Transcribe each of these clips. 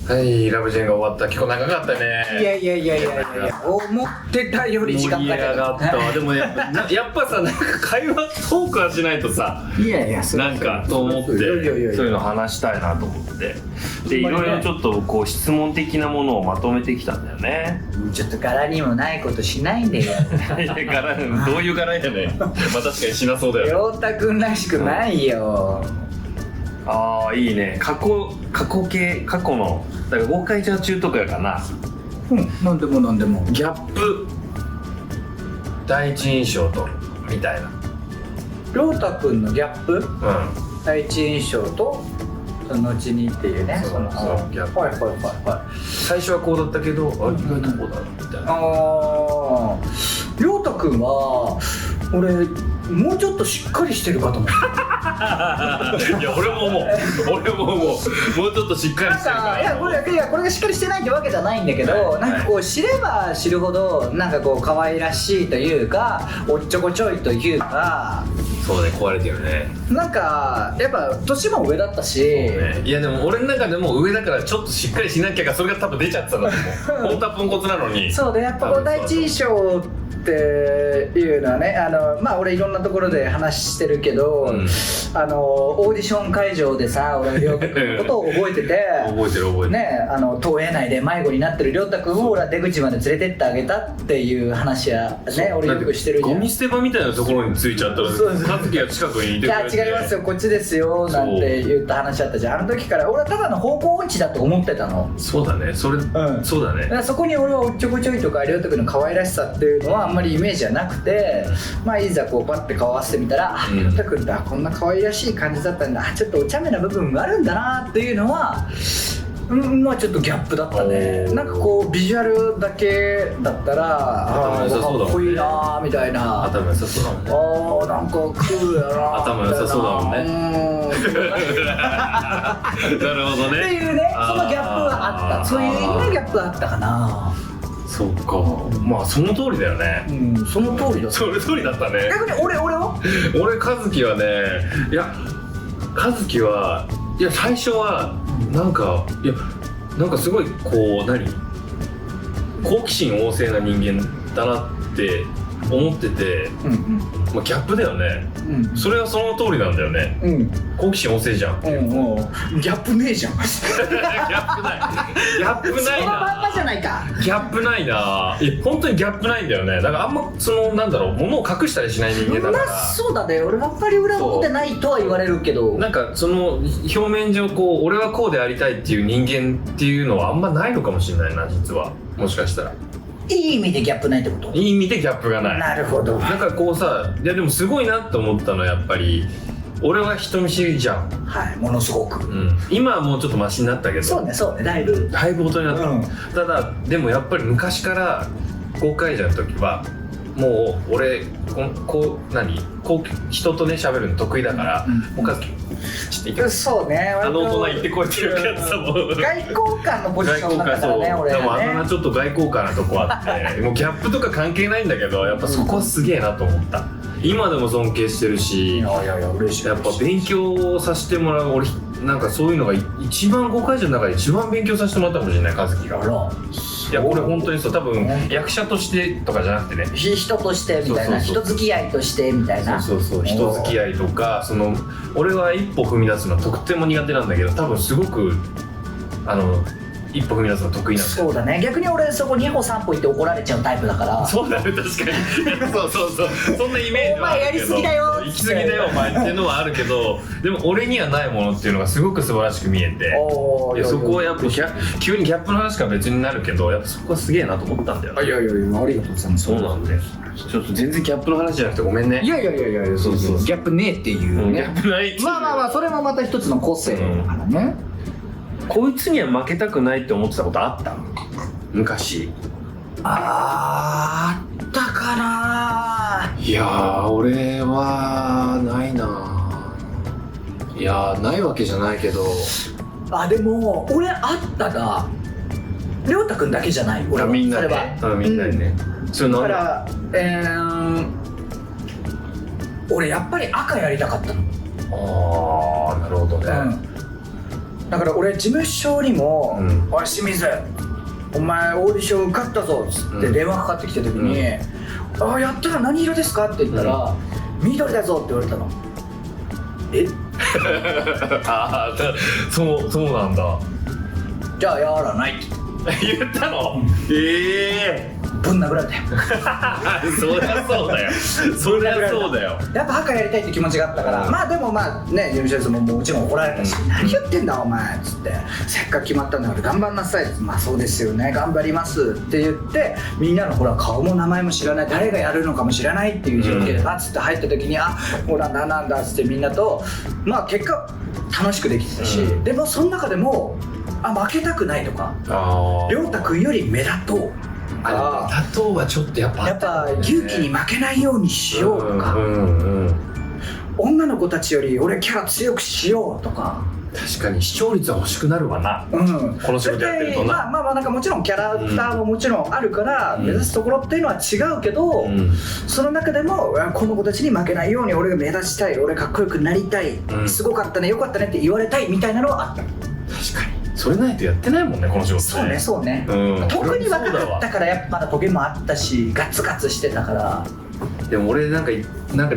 はい、ラブジェンが終わった。結構長かったね。いや思ってたより時間かか盛り上がったわ。でもやっぱさ、なんか会話トークはしないとさ、なんかと思ってそういうの話したいなと思ってで、いろいろちょっとこう質問的なものをまとめてきたんだよね。ちょっと柄にもないことしないんだよ。柄どういう柄やねん。まあ確かにしなそうだよ。陽太くんらしくないよ。ああ、いいね。過去のだから豪快ジャー中とかやかな。なんでもギャップ第一印象とみたいな。陽太くんのギャップ、第一印象とその後にっていうね。そうギャップ。はい最初はこうだったけど、意外とこうだなみたいな。陽太くんは俺もうちょっとしっかりしてるかと思う。いや俺も思うもうちょっとしっかりしてるから。いやこれがしっかりしてないってわけじゃないんだけど、なんかこう知れば知るほどなんかこう可愛らしいというか、おっちょこちょいというか。そうね、壊れてるね。なんかやっぱ年も上だったし、いやでも俺の中でも上だからちょっとしっかりしなきゃがそれが多分出ちゃってたんだと思う。本当はポンコツなのに。そうでやっぱこう第一印象っていうのはね、まあ俺いろんなところで話してるけど、オーディション会場でさ、俺亮太君のことを覚えてて覚えてるね、東映内で迷子になってる亮太君を俺は出口まで連れてってあげたっていう話やね、俺よくしてるじゃん。ゴミ捨て場みたいなところに着いちゃったら和樹が近くにいてくれて、いや違いますよ、こっちですよなんて言った話だったじゃん。あの時から俺はただの方向音痴だと思ってたの。そうだね、そうだね。だからそこに俺はおっちょこちょいとか亮太君の可愛らしさっていうのはあんまりイメージじゃなくて、まあいざこうパッて顔合わせてみたら、亮太君だ、こんな可愛らしい感じだったんだ、ちょっとお茶目な部分があるんだなっていうのは、まあちょっとギャップだったね。なんかこうビジュアルだけだったらかっこいいなみたいな。頭良さそうだもんね。なんかクールやな。頭良さそうだもんね。なるほどね。っていうね、そのギャップはあった。そういう意味のギャップはあったかな。そうか、まあその通りだよね。その通りだった。その通りだったね。逆に俺は和樹はね、いや和樹はいや最初はなんかすごいこう好奇心旺盛な人間だなって思ってて、まあギャップだよね。それはその通りなんだよね。好奇心旺盛じゃん。ギャップねえじゃん。ギャップないな。そのまんまじゃないか。ギャップないな。本当にギャップないんだよね。だからあんま物を隠したりしない人間だから。そうだね。俺はあんまり裏表ないとは言われるけど、なんかその表面上こう俺はこうでありたいっていう人間っていうのはあんまないのかもしれないな、実は。もしかしたらいい意味でギャップないってこと？いい意味でギャップがない。なるほど。なんかこうさ、いやでもすごいなって思ったのはやっぱり俺は人見知りじゃん。はい、ものすごく。今はもうちょっとマシになったけど。そうねだいぶ大人になった。ただでもやっぱり昔から公開者の時はもう俺こう人とね喋るの得意だから、もう和樹知っていて。そうね。大人行ってこいっていうやつだもん。外交官のポジションだからね、俺はね。でもあんなちょっと外交官なとこあってもうギャップとか関係ないんだけど、やっぱそこはすげえなと思った。今でも尊敬してるし、いや嬉しい。やっぱ勉強させてもらう。俺なんかそういうのが一番公開者の中で一番勉強させてもらったかもしれない、和樹が。いやこれ本当にそう、多分役者としてとかじゃなくてね、人としてみたいな、人付き合いとしてみたいな。そう人付き合いとか、俺は一歩踏み出すのはとっても苦手なんだけど、多分すごく一歩踏み出すの得意なんだよ。そうだね。逆に俺そこ2歩3歩行って怒られちゃうタイプだから。そうだね、確かに。そうそんなイメージはあるけど、お前やりすぎだよ行き過ぎだよお前っていうのはあるけど、でも俺にはないものっていうのがすごく素晴らしく見えて、そこはやっぱ急にギャップの話から別になるけど、やっぱそこはすげえなと思ったんだよね。いやありがとうございます。そうなんで、ちょっと全然ギャップの話じゃなくてごめんね。いやそうギャップねえっていうね。ギャップないっていう。まあそれもまた一つの個性だからね。こいつには負けたくないって思ってたことあった？昔。あったかな。いやー俺はないな。いやーないわけじゃないけど。でも俺あったな。亮太くんだけじゃない。俺はみんなで。みんなでね。それだから俺やっぱり赤やりたかったの。なるほどね。だから俺事務所にも「おい清水お前オーディション受かったぞ」っつって電話かかってきた時に「あやったら何色ですか?」って言ったら「緑だぞ」って言われたの。えああそうなんだ。じゃあやらないって言ったの？ぶん殴られたよそりゃそうだよそりゃそうだよ。やっぱ赤やりたいって気持ちがあったから、まあでもまあね事務所ですももちろん怒られたし、何言ってんだお前っつって、せっかく決まったんだから頑張んなさいって、まあそうですよね頑張りますって言って、みんなのほら顔も名前も知らない、誰がやるのかも知らないっていう状況でバッつって入った時に、あほらなんだっつってみんなとまあ結果楽しくできてたし、でもその中でも負けたくないとか、亮太君より目立とう打倒はちょっとやっぱ勇気に負けないようにしようとか、女の子たちより俺キャラ強くしようとか。確かに視聴率は欲しくなるわな、この仕事やってるとな。まあなんかもちろんキャラクターももちろんあるから目指すところっていうのは違うけど、その中でもこの子たちに負けないように俺が目指したい、俺かっこよくなりたい、すごかったねよかったねって言われたいみたいなのはあった。確かにそれないとやってないもんねこの仕事。そうね、特に若かったからやっぱまだトゲもあったしガツガツしてたから。でも俺なんか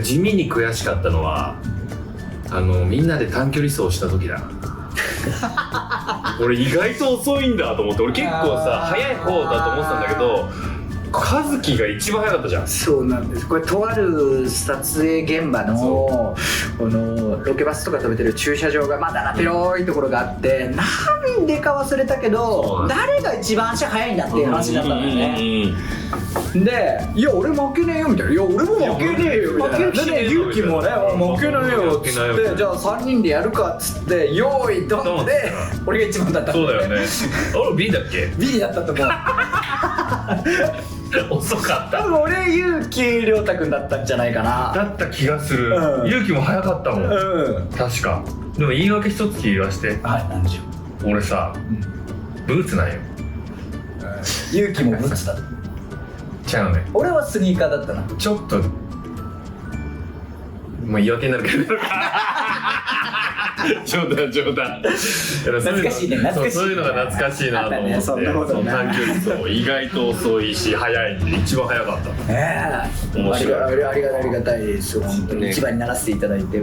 地味に悔しかったのはみんなで短距離走した時だ俺意外と遅いんだと思って、俺結構さ早い方だと思ってたんだけど和樹が一番早かったじゃん。そうなんです。これとある撮影現場のこのロケバスとか止めてる駐車場がまだな広いところがあって、なんでか忘れたけど誰が一番足速いんだっていう話だったんだよね。で「いや俺負けねえよ」みたいな「いや俺も負けねえよ」みたいな。で勇気もね「負けないよ」っつって「じゃあ3人でやるか」っつって「用意ドン」で俺が一番だったんだよね。そうだよね。俺 B だっけ？ B だったと思う遅かった。多分俺勇気亮太君だったんじゃないかな。だった気がする。勇気も早かったもん。確か。でも言い訳一つ言わして。はい、何でしょう。俺さ、ブーツなんよ。勇気もブーツだ。違うね。俺はスニーカーだったな。ちょっともう言い訳になるけど。冗談懐かしいね。そういうのが懐かしいなと思って。その短距離走意外と遅いし早いんで一番早かった。面白い。ありがたいです本当に。一番にならせていただいて、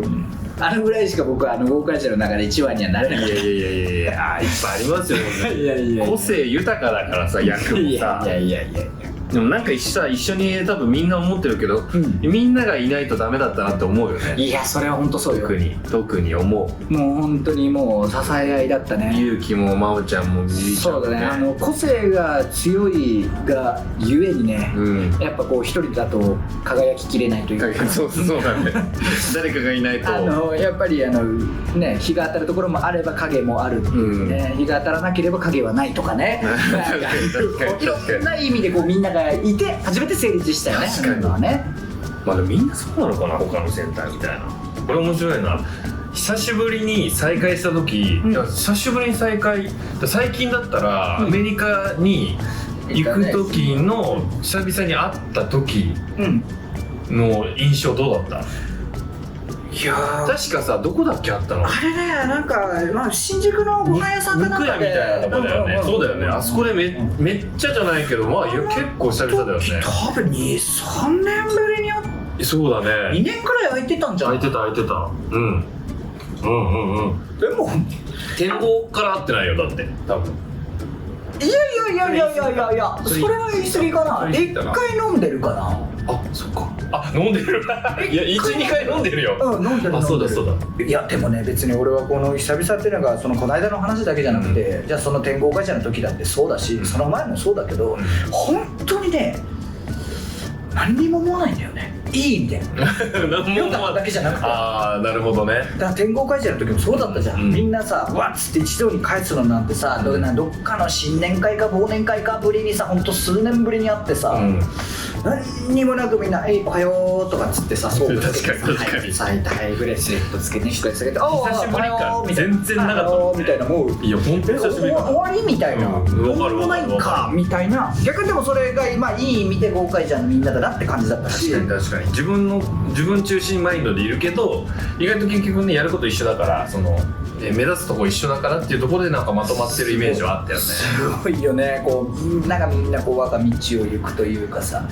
あのぐらいしか僕は豪華ジェの中で一番にはなれなかった。いやいっぱいありますよね。個性豊かだからさ役もさ。いやでもなんか一緒に多分みんな思ってるけど、みんながいないとダメだったなって思うよね。いやそれは本当そうよ。特に思う。もう本当にもう支え合いだったね。勇気も真央ちゃんもみりちゃんもね。そうだね。個性が強いがゆえにね、やっぱこう一人だと輝ききれないというか。そうだね。誰かがいないと。やっぱりね日が当たるところもあれば影もあるっていうね。日が当たらなければ影はないとかね。いろんな意味でこうみんながいて初めて成立したよね。確かにね。まあでもみんなそうなのかな他のセンターみたいな。これ面白いな。久しぶりに再会した時、久しぶりに再会最近だったらアメリカに行く時の久々に会った時の印象どうだった？いや確かさどこだっけあったの？あれねなんか、まあ、新宿のご飯屋さんかなんかでみたいなとこだよね。そうだよね。あそこでめっちゃじゃないけどまあ結構久々だよね。多分 2,3 年ぶりに会って。そうだね。2年くらい空いてたんじゃない？空いてた。でも天候から会ってないよだって多分。いやそれは言い過ぎかな。1回飲んでるかな。あ、そっか。あ、飲んでる。いや、1、2回飲んでるよ。飲んでる。あ、そうだ。いや、でもね、別に俺はこの久々っていうのが、この間の話だけじゃなくて、じゃあその天候会社の時だってそうだし、その前もそうだけど、本当にね、何にも思わないんだよね。いい意味で。亮太だけじゃなくて。ああ、なるほどね。だから天候会社の時もそうだったじゃん。みんなさ、わっつって一堂に会すのなんてさ、どっかの新年会か忘年会かぶりにさ、ほんと数年ぶりに会ってさ、何にもなくみんな「おはよう」とかっつってさ、そう確かに最大ブレスレットつけて久しぶりか全然なかったみたいな、もういや本当に久しぶり終わりみたいな、どうもないかみたいな。逆にでもそれが今いい意味で豪快じゃんみんなだなって感じだったし、確かに自分中心マインドでいるけど意外と結局ねやること一緒だから目指すとこ一緒だからっていうところでなんかまとまってるイメージはあったよね。すごいよね。こうなんかみんなこう我が道を行くというかさ。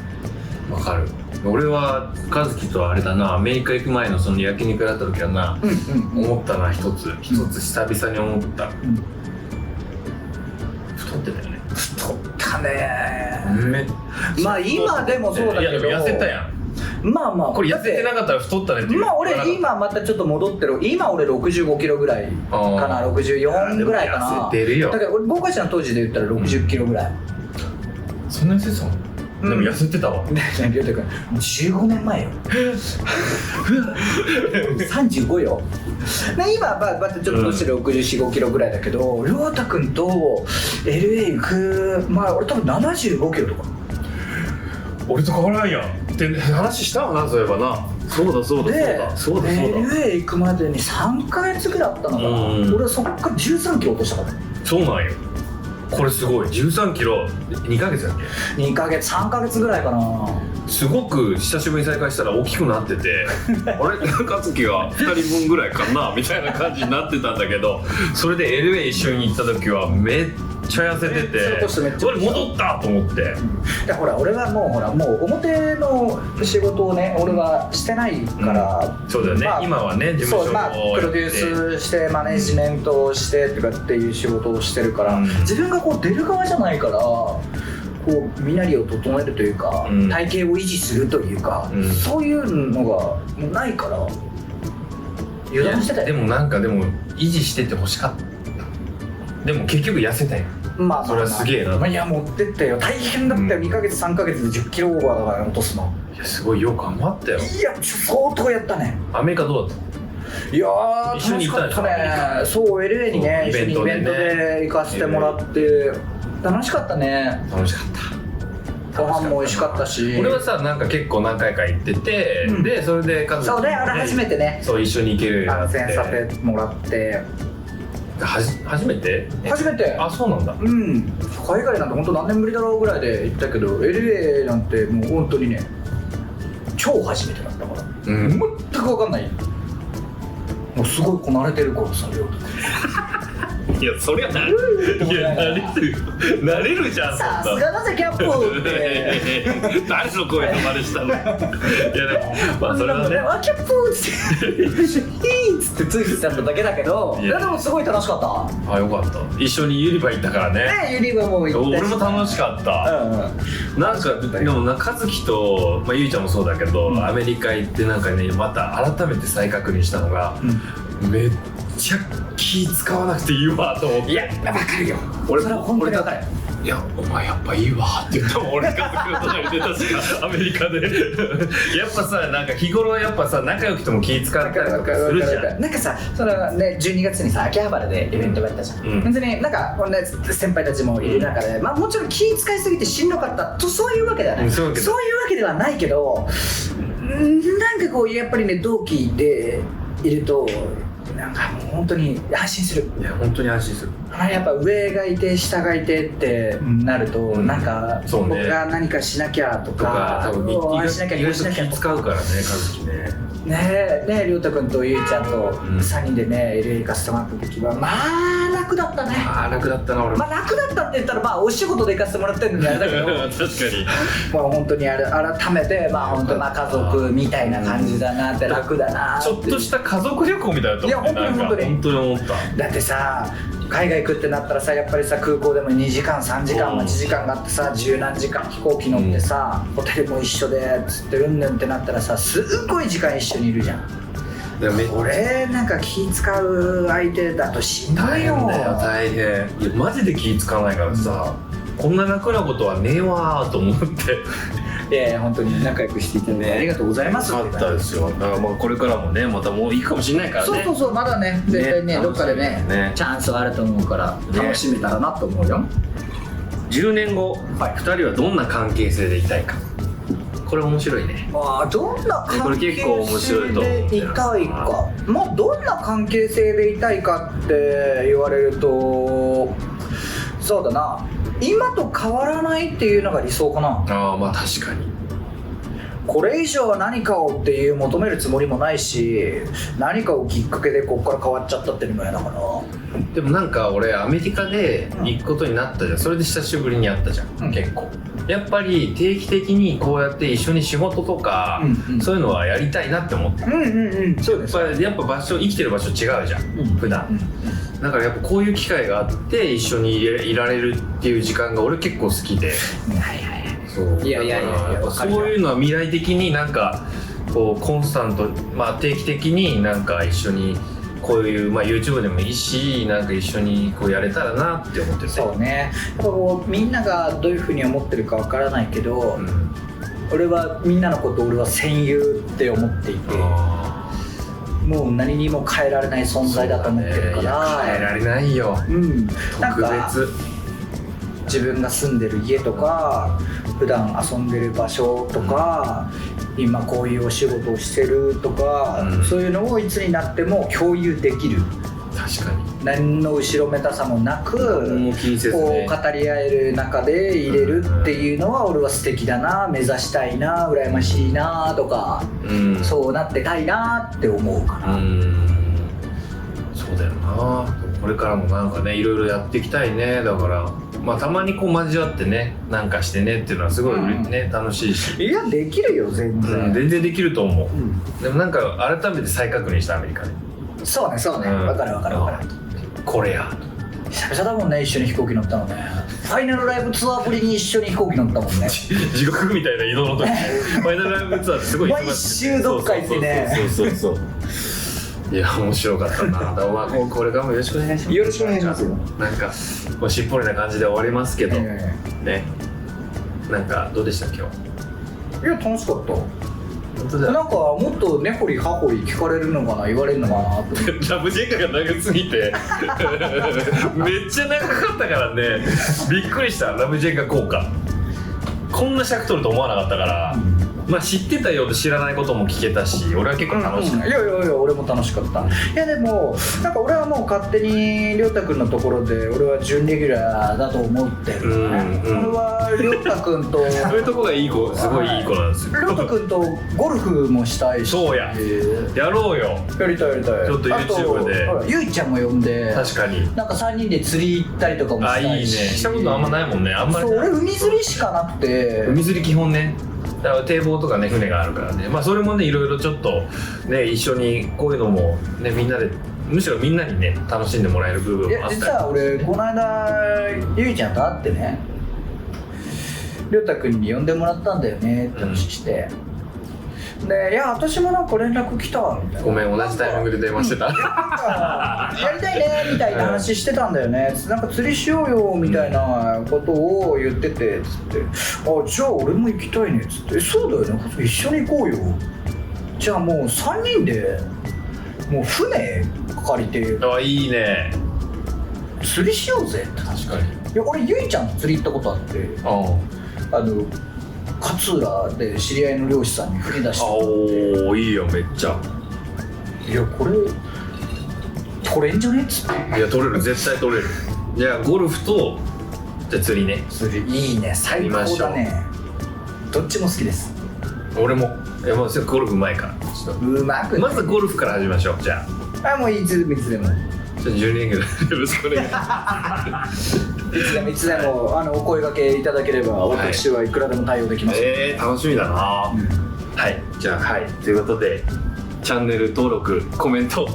わかる。俺は和樹とあれだな、アメリカ行く前のその焼肉だった時はな、思ったな、一つ久々に思った、太ってたよね。太ったね。まあ今でもそうだけど、いや痩せたやん。まあまあこれ痩せてなかったら太ったねっていう。まあ俺今またちょっと戻ってる。今俺65キロぐらいかな、64ぐらいかな。痩せてるよ。だから俺僕たちの当時で言ったら60キロぐらい、そんな痩せてたの？でも痩せてたわ。りょうたくん15年前よ。35よ。で今またちょっと年で64、5キロぐらいだけど、りょうたくんと LA 行くまあ俺多分75キロとか。俺と変わらんやんって話したわな、そういえばな。そうだで LA 行くまでに3ヶ月ぐらいあったのかな。俺はそっから13キロ落としたから。そうなんよ。これすごい。13キロ2ヶ月だっけ？2ヶ月3ヶ月ぐらいかな。すごく久しぶりに再会したら大きくなっててあれ和樹が2人分ぐらいかなみたいな感じになってたんだけど、それで LA 一緒に行った時はめっちゃ痩せてて、俺戻ったと思って。でほら俺はもう表の仕事をね俺はしてないから、そうだよね、今はね事務所をやって、プロデュースしてマネジメントをしてとかっていう仕事をしてるから、自分がこう出る側じゃないから、こう身なりを整えるというか、体型を維持するというか、そういうのがもうないから油断してたよ。でもなんか維持しててほしかった。でも結局痩せたよ。まあそれはすげえな。いや持ってったよ。大変だったよ。2ヶ月3ヶ月で10キロオーバーだから落とすの。いやすごいよく頑張ったよ。いや相当やったね。アメリカどうだった？いやー一緒に行ったんでしょ？楽しかったね。そう LA にね一緒にイベントで行かせてもらって楽しかったね。楽しかった。ご飯も美味しかったし。俺はさなんか結構何回か行ってて、でそれで家族そうね俺初めてね。そう一緒に行けるようになって。参戦させてもらって。初めて？あ、そうなんだ。海外なんて本当何年ぶりだろうぐらいで行ったけど LA なんてもう本当にね超初めてだったから、全く分かんない。もうすごいこなれてる頃さ量とかいやそりゃなる。いやなれるじゃん。さすがだぜキャップって誰の声の真似したの？いやでもまあそれはねキャップってヒーッつってついてただけだけど、でもすごい楽しかった。あ、よかった。一緒にユニバ行ったからね。ユニバも行ったし。俺も楽しかった。なんかでも和樹とゆいちゃんもそうだけど、アメリカ行ってなんかねまた改めて再確認したのが、めっちゃ気使わなくていいわと思って。いや分かるよ。俺それは本当に分かる。いやお前やっぱいいわって言ったもん。俺和樹の隣で確かアメリカでやっぱさなんか日頃やっぱさ仲良くても気使ったりとかするじゃん。なんかさそのね12月にさ秋葉原でイベントがあったじゃん。別になんかこんな先輩たちもいる中で、まあもちろん気使いすぎてしんどかったとそういうわけではない。そういうわけではないけど、なんかこうやっぱりね同期でいるとなんかもう本当に安心する。いや本当に安心する。やっぱ上がいて下がいてってなると、なんか僕が何かしなきゃとか多分意外と気使うからね和樹ね。ねえりょうたくんとゆいちゃんと3人でね LA 行かせてもらった時はまあ楽だったね。楽だったな俺。まあ楽だったって言ったらまあお仕事で行かせてもらってるのにあれだけど確かにまあ本当に改めてまあ本当家族みたいな感じだなって、楽だなって。ちょっとした家族旅行みたいだったもんね。いや本当に本当に思った。だってさ海外行くってなったらさやっぱりさ空港でも2時間3時間待ち時間があってさ十何時間飛行機乗ってさ、ホテルも一緒でつってうんぬんってなったらさすっごい時間一緒にいるじゃん。俺なんか気使う相手だとしんどいよ。大変。いやマジで気使わないからさ、こんな楽なことはねえわーと思っていやいや本当に仲良くしていただいてありがとうございます。よかったですよ。だからまあこれからもねまたもういいかもしれないからね。そうまだね絶対ねどっかでねチャンスはあると思うから楽しめたらなと思うよ。10年後2人はどんな関係性でいたいか。これ面白いね。まあどんな関係性でいたいか。まあどんな関係性でいたいかって言われるとそうだな、今と変わらないっていうのが理想かな。まあ確かにこれ以上何かをっていう求めるつもりもないし、何かをきっかけでここから変わっちゃったっていうのも嫌だから。でもなんか俺アメリカで行くことになったじゃん。それで久しぶりに会ったじゃん、うん、結構やっぱり定期的にこうやって一緒に仕事とか、うんうん、そういうのはやりたいなって思って、そうです。やっぱ場所、生きてる場所違うじゃん、普段、だからやっぱこういう機会があって一緒にいられるっていう時間が俺結構好きで、そういやそういうのは未来的になんかこうコンスタント、定期的になんか一緒にこういう、YouTube でもいいし、なんか一緒にこうやれたらなって思ってて。そうね、やっぱこうみんながどういうふうに思ってるかわからないけど、俺はみんなのことを俺は戦友って思っていて、もう何にも変えられない存在だと思ってるから、変えられないよ、特別。自分が住んでる家とか普段遊んでる場所とか、今こういうお仕事をしてるとか、そういうのをいつになっても共有できる。確かに何の後ろめたさもなく、もう気にせずね、こう語り合える中で入れるっていうのは俺は素敵だな、目指したいな、羨ましいなとか、そうなってたいなって思うから。そうだよな。これからもなんかね、いろいろやっていきたいね。だからたまにこう交わってね、なんかしてねっていうのはすごいね、楽しいし。いや、できるよ全然、全然できると思う、でもなんか改めて再確認した、アメリカで。そうね、分かるこれや久々だもんね、一緒に飛行機乗ったのね。ファイナルライブツアーぶりに一緒に飛行機乗ったもんね。地獄みたいな移動の時ファイナルライブツアーってすごい毎週どっか行ってね。そういや、面白かったな。だからこれからもよろしくお願いします。よろしくお願いしますよ。なんかもうしっぽりな感じで終わりますけど、ね、なんかどうでした今日？いや、楽しかった。本当だ。なんかもっと根掘り葉掘り聞かれるのかな、言われるのかなとラブジェンガが長すぎてめっちゃ長かったからね、びっくりした。ラブジェンガ効果こんな尺取ると思わなかったから、知ってたようで知らないことも聞けたし、俺は結構楽しかった。いや俺も楽しかった。いやでもなんか俺はもう勝手にりょうたくんのところで俺は準レギュラーだと思ってる、俺はりょうたくんとそういうとこがいい子、すごいいい子なんですよ。りょうたくんとゴルフもしたいし。そうや、やろうよ。やりたい。ちょっと YouTube でゆいちゃんも呼んで、確かになんか3人で釣り行ったりとかもしたいし。いいね。したことあんまないもんね。あんまり。そう、俺海釣りしかなくて。海釣り基本ね、だから堤防とかね、船があるからね、それもね、いろいろちょっとね、一緒にこういうのもね、みんなで、むしろみんなにね、楽しんでもらえる部分もあったり。実は俺この間ゆいちゃんと会ってね、りょうたくんに呼んでもらったんだよねって話して、で、いや私もなんか連絡来たみたいな。ごめん、同じタイミングで電話してた。やりたいねみたいな話してたんだよね。なんか釣りしようよみたいなことを言ってて、つって、あ、じゃあ俺も行きたいねっつって、そうだよね、一緒に行こうよ。じゃあもう3人でもう船借りて、あ、いいね、釣りしようぜって。確かに。いや、俺ゆいちゃんと釣り行ったことあって、勝浦で知り合いの漁師さんに振り出して、おー、いいよ、めっちゃ。いや、これ取れんじゃねっつって。いや、取れる、絶対取れる。じゃあゴルフとじゃあ釣りね。釣りいいね、最高だね。どっちも好きです。俺も。もうゴルフうまいからちょっとうまく、まずゴルフから始めましょう。じゃあ、もういつでもじゃあ12年ぐらいよろしくお願いします。いつでもお声掛けいただければ、私はいくらでも対応できます。楽しみだな。はい、じゃあ、ということでチャンネル登録、コメントよ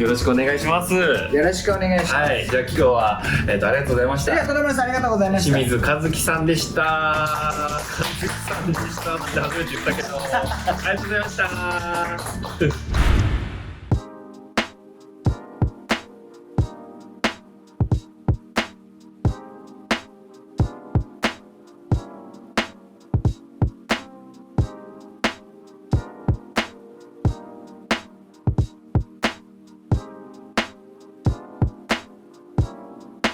ろしくお願いします。よろしくお願いします。はい、じゃあ今日は、ありがとうございました。ありがとうございました。ありがとうございました。清水和樹さんでした。和樹さんでしたって初めて言ったけどありがとうございました。